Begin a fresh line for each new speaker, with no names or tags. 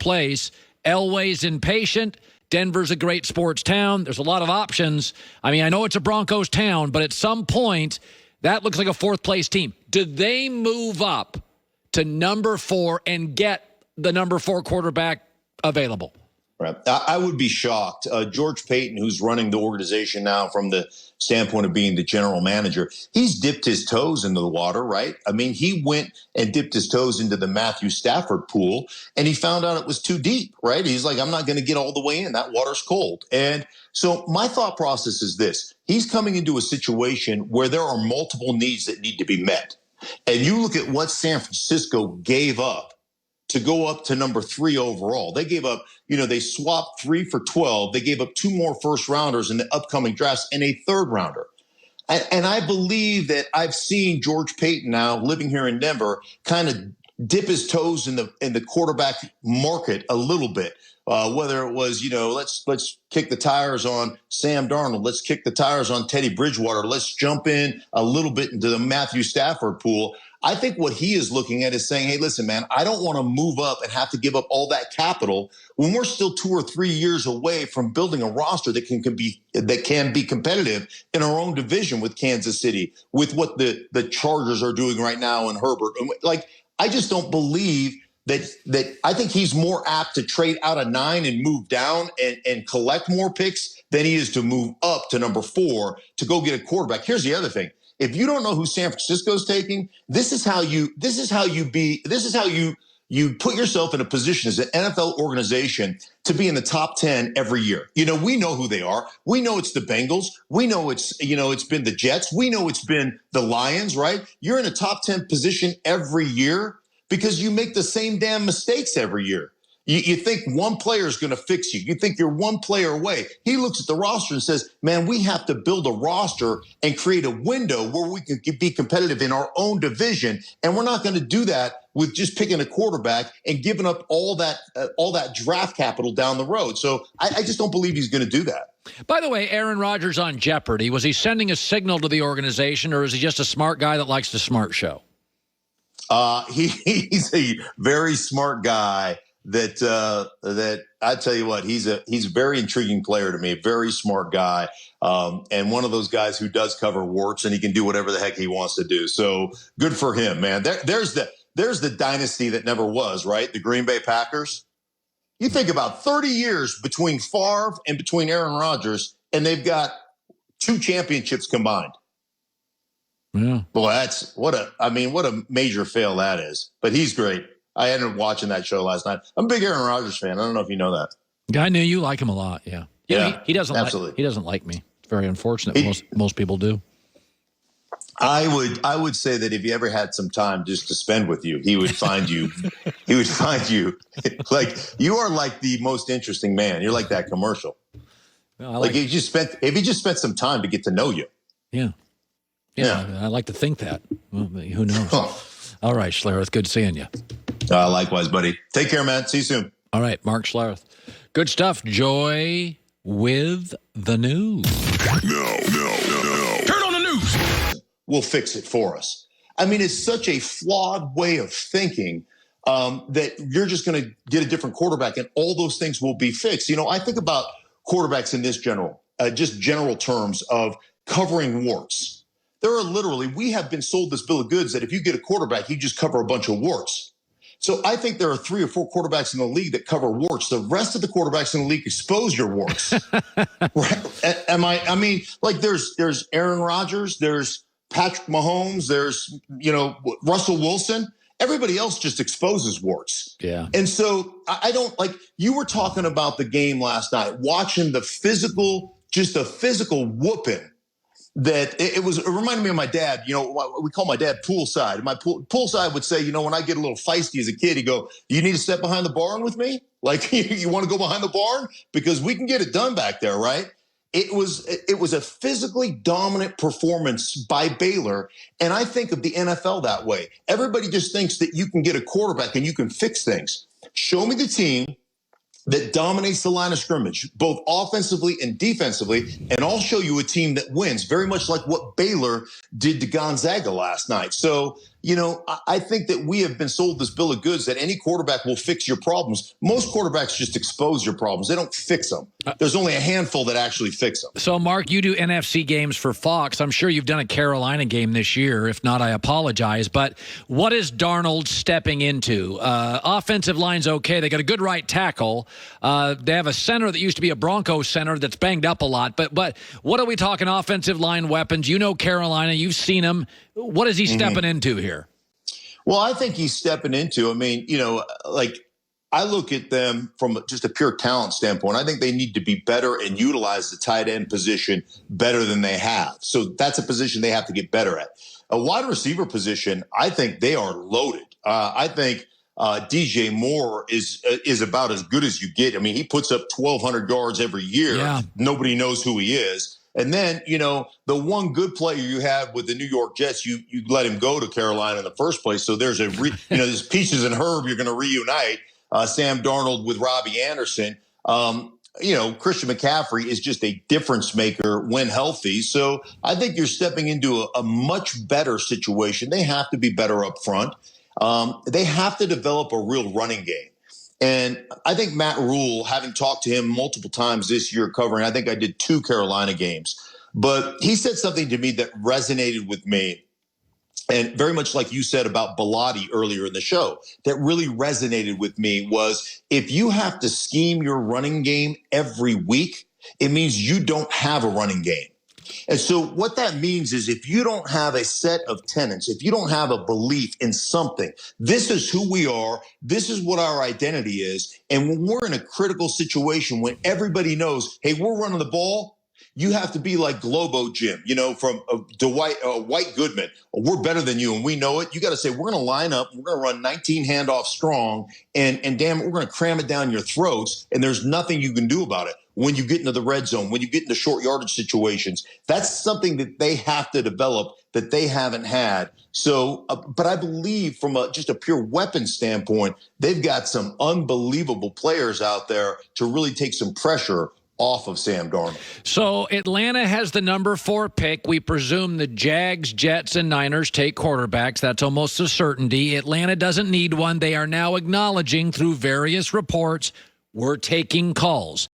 place. Elway's impatient. Denver's a great sports town. There's a lot of options. I mean, I know it's a Broncos town, but at some point, that looks like a fourth-place team. Do they move up to number 4 and get the number 4 quarterback available?
Right. I would be shocked. George Payton, who's running the organization now from the standpoint of being the general manager, he's dipped his toes into the water, right? I mean, he went and dipped his toes into the Matthew Stafford pool, and he found out it was too deep, right? He's like, I'm not going to get all the way in. That water's cold. And so my thought process is this. He's coming into a situation where there are multiple needs that need to be met. And you look at what San Francisco gave up to go up to number 3 overall. They gave up, they swapped 3 for 12. They gave up 2 more first rounders in the upcoming drafts and a third rounder. And I believe that I've seen George Payton now living here in Denver kind of dip his toes in the quarterback market a little bit. Whether it was, let's kick the tires on Sam Darnold. Let's kick the tires on Teddy Bridgewater. Let's jump in a little bit into the Matthew Stafford pool. I think what he is looking at is saying, hey, listen, man, I don't want to move up and have to give up all that capital when we're still 2 or 3 years away from building a roster that can be competitive in our own division with Kansas City, with what the Chargers are doing right now and Herbert. Like, I just don't believe that I think he's more apt to trade out of 9 and move down and collect more picks than he is to move up to number 4 to go get a quarterback. Here's the other thing. If you don't know who San Francisco's taking, this is how you put yourself in a position as an NFL organization to be in the top 10 every year. We know who they are. We know it's the Bengals. We know it's been the Jets. We know it's been the Lions, right? You're in a top 10 position every year because you make the same damn mistakes every year. You think one player is going to fix you. You think you're one player away. He looks at the roster and says, man, we have to build a roster and create a window where we can be competitive in our own division. And we're not going to do that with just picking a quarterback and giving up all that draft capital down the road. So I just don't believe he's going to do that.
By the way, Aaron Rodgers on Jeopardy, was he sending a signal to the organization, or is he just a smart guy that likes the smart show?
He's a very smart guy. That I tell you what, he's a very intriguing player to me, a very smart guy, and one of those guys who does cover warts, and he can do whatever the heck he wants to do. So good for him, man. There's the dynasty that never was, right? The Green Bay Packers. You think about 30 years between Favre and between Aaron Rodgers, and they've got 2 championships combined.
Yeah.
Boy, what a major fail that is. But he's great. I ended up watching that show last night. I'm a big Aaron Rodgers fan. I don't know if you know that.
I knew you like him a lot. Yeah. He doesn't
absolutely.
He doesn't like me. It's very unfortunate. Most people do.
I would say that if he ever had some time just to spend with you, he would find you. He would find you like you are like the most interesting man. You're like that commercial. No, if he just spent some time to get to know you.
Yeah. I like to think that. Well, who knows? All right, Schlereth, good seeing you.
Likewise, buddy. Take care, man. See you soon.
All right, Mark Schlereth. Good stuff. Joy with the news.
No. Turn on the news.
Will fix it for us. I mean, it's such a flawed way of thinking that you're just going to get a different quarterback and all those things will be fixed. I think about quarterbacks in this general terms of covering warts. We have been sold this bill of goods that if you get a quarterback, you just cover a bunch of warts. So I think there are 3 or 4 quarterbacks in the league that cover warts. The rest of the quarterbacks in the league expose your warts. Right? There's Aaron Rodgers, there's Patrick Mahomes, there's, Russell Wilson. Everybody else just exposes warts.
Yeah.
And so I don't you were talking about the game last night, watching the physical whooping. That it reminded me of my dad. We call my dad poolside. My poolside would say, when I get a little feisty as a kid, he'd go, "You need to step behind the barn with me? Like, you want to go behind the barn? Because we can get it done back there, right?" It was a physically dominant performance by Baylor, and I think of the NFL that way. Everybody just thinks that you can get a quarterback and you can fix things. Show me the team that dominates the line of scrimmage, both offensively and defensively, and I'll show you a team that wins, very much like what Baylor did to Gonzaga last night. So I think that we have been sold this bill of goods that any quarterback will fix your problems. Most quarterbacks just expose your problems. They don't fix them. There's only a handful that actually fix them.
So, Mark, you do NFC games for Fox. I'm sure you've done a Carolina game this year. If not, I apologize. But what is Darnold stepping into? Offensive line's okay. They got a good right tackle. They have a center that used to be a Broncos center that's banged up a lot. But what are we talking offensive line weapons? You know Carolina. You've seen him. What is he stepping into here?
Well, I think he's stepping into, I look at them from just a pure talent standpoint. I think they need to be better and utilize the tight end position better than they have. So that's a position they have to get better at. A wide receiver position, I think they are loaded. I think DJ Moore is about as good as you get. I mean, he puts up 1,200 yards every year.
Yeah. Nobody
knows who he is. And then, the one good player you have with the New York Jets, you let him go to Carolina in the first place. So there's there's Peaches and Herb you're going to reunite. Sam Darnold with Robbie Anderson. Christian McCaffrey is just a difference maker when healthy. So I think you're stepping into a much better situation. They have to be better up front. They have to develop a real running game. And I think Matt Rule, having talked to him multiple times this year covering, I think I did 2 Carolina games, but he said something to me that resonated with me. And very much like you said about Bilotti earlier in the show, that really resonated with me was if you have to scheme your running game every week, it means you don't have a running game. And so what that means is if you don't have a set of tenets, if you don't have a belief in something, this is who we are, this is what our identity is. And when we're in a critical situation, when everybody knows, hey, we're running the ball, you have to be like Globo Jim, from Dwight Goodman. We're better than you, and we know it. You got to say, we're going to line up. We're going to run 19 handoffs strong, and damn it, we're going to cram it down your throats, and there's nothing you can do about it. When you get into the red zone, when you get into short yardage situations, that's something that they have to develop that they haven't had. So, but I believe from just a pure weapon standpoint, they've got some unbelievable players out there to really take some pressure off of Sam Darnold.
So Atlanta has the number 4 pick. We presume the Jags, Jets, and Niners take quarterbacks. That's almost a certainty. Atlanta doesn't need one. They are now acknowledging through various reports, we're taking calls.